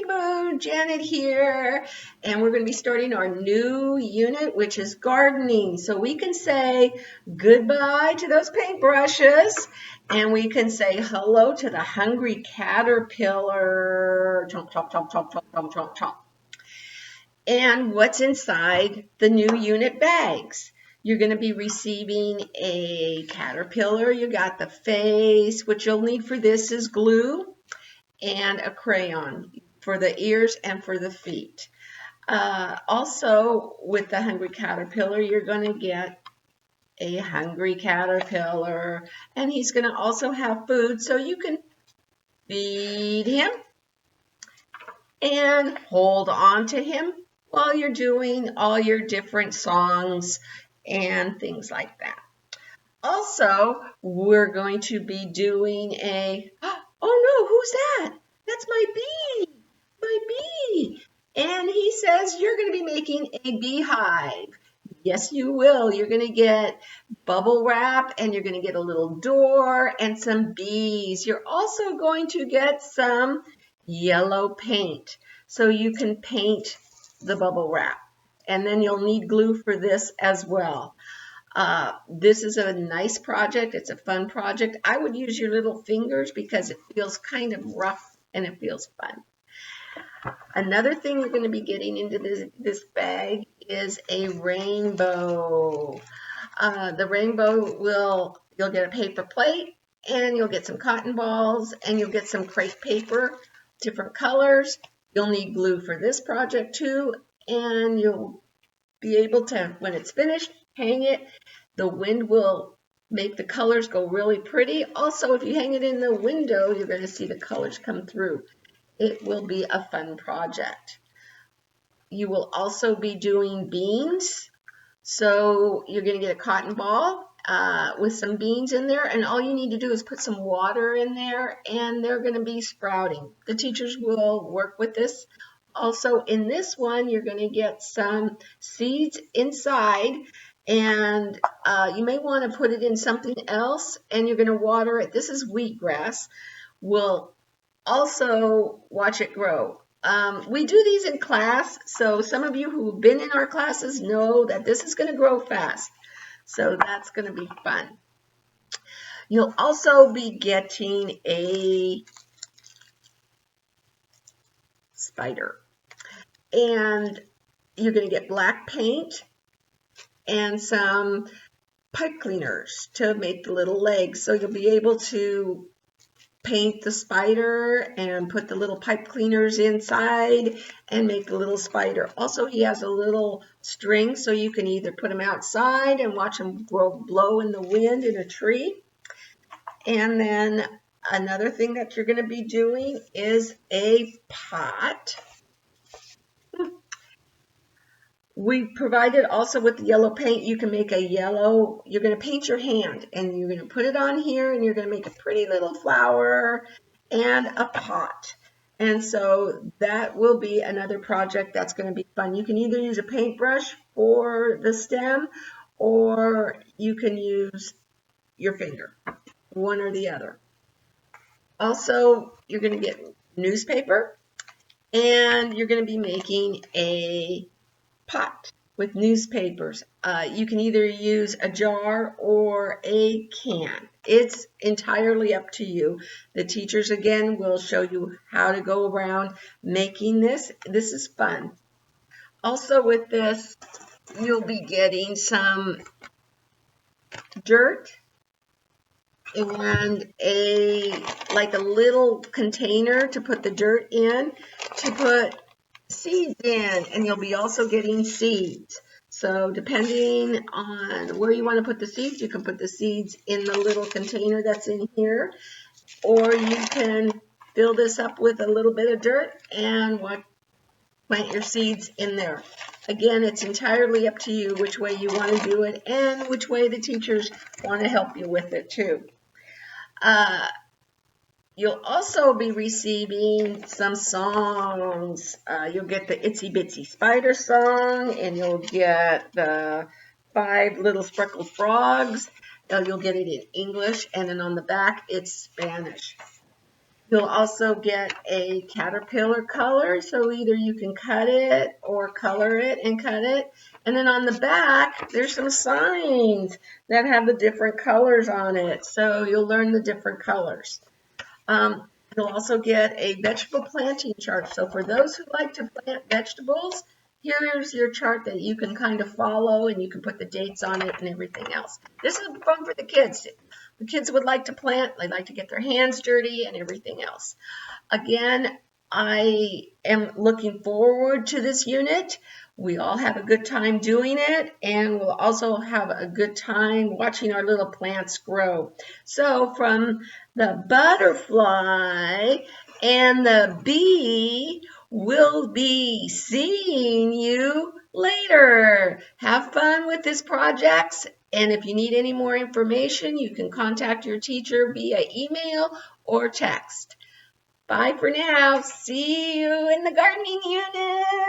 Peekaboo, Janet here, and we're going to be starting our new unit, which is gardening. So we can say goodbye to those paintbrushes, and we can say hello to the hungry caterpillar. Chomp, chomp, chomp, chomp, chomp, chomp, chomp, chomp. And what's inside the new unit bags? You're going to be receiving a caterpillar. You got the face. What you'll need for this is glue and a crayon for the ears and for the feet. Also, with the hungry caterpillar, you're going to get a hungry caterpillar, and he's going to also have food, so you can feed him and hold on to him while you're doing all your different songs and things like that. Also, we're going to be doing oh no, who's that? That's my bee. And he says you're going to be making a beehive. Yes, you will. You're going to get bubble wrap, and you're going to get a little door and some bees. You're also going to get some yellow paint so you can paint the bubble wrap. And then you'll need glue for this as well. This is a nice project. It's a fun project. I would use your little fingers because it feels kind of rough and it feels fun. Another thing you're going to be getting into this bag is a rainbow. The rainbow you'll get a paper plate, and you'll get some cotton balls, and you'll get some crepe paper, different colors. You'll need glue for this project too, and you'll be able to, when it's finished, hang it. The wind will make the colors go really pretty. Also, if you hang it in the window, you're going to see the colors come through. It will be a fun project. You will also be doing beans. So you're going to get a cotton ball with some beans in there, and all you need to do is put some water in there, and they're going to be sprouting. The teachers will work with this. Also, in this one, you're going to get some seeds inside, and you may want to put it in something else, and you're going to water it. This is wheatgrass. We'll also watch it grow. We do these in class, so some of you who've been in our classes know that this is going to grow fast. So that's going to be fun. You'll also be getting a spider. And you're going to get black paint and some pipe cleaners to make the little legs. So you'll be able to paint the spider and put the little pipe cleaners inside and make the little spider. Also, he has a little string, so you can either put him outside and watch him blow in the wind in a tree. And then another thing that you're going to be doing is a pot. We provided also with the yellow paint, you can make a yellow, you're going to paint your hand, and you're going to put it on here, and you're going to make a pretty little flower and a pot. And so that will be another project that's going to be fun. You can either use a paintbrush for the stem, or you can use your finger, one or the other. Also, you're going to get newspaper, and you're going to be making a pot with newspapers. You can either use a jar or a can. It's entirely up to you. The teachers, again, will show you how to go around making this. This is fun. Also with this, you'll be getting some dirt and like a little container to put the dirt in, to put seeds in, and you'll be also getting seeds. So depending on where you want to put the seeds, you can put the seeds in the little container that's in here, or you can fill this up with a little bit of dirt and plant your seeds in there. Again, it's entirely up to you which way you want to do it and which way the teachers want to help you with it too. You'll also be receiving some songs. You'll get the Itsy Bitsy Spider song, and you'll get the 5 Little Speckled Frogs. You'll get it in English, and then on the back, it's Spanish. You'll also get a caterpillar color, so either you can cut it or color it and cut it. And then on the back, there's some signs that have the different colors on it, so you'll learn the different colors. You'll also get a vegetable planting chart. So for those who like to plant vegetables, here's your chart that you can kind of follow, and you can put the dates on it and everything else. This is fun for the kids. The kids would like to plant, they like to get their hands dirty and everything else. Again, I am looking forward to this unit. We all have a good time doing it, and we'll also have a good time watching our little plants grow. So from the butterfly and the bee, we'll be seeing you later. Have fun with this project, and if you need any more information, you can contact your teacher via email or text. Bye for now. See you in the gardening unit.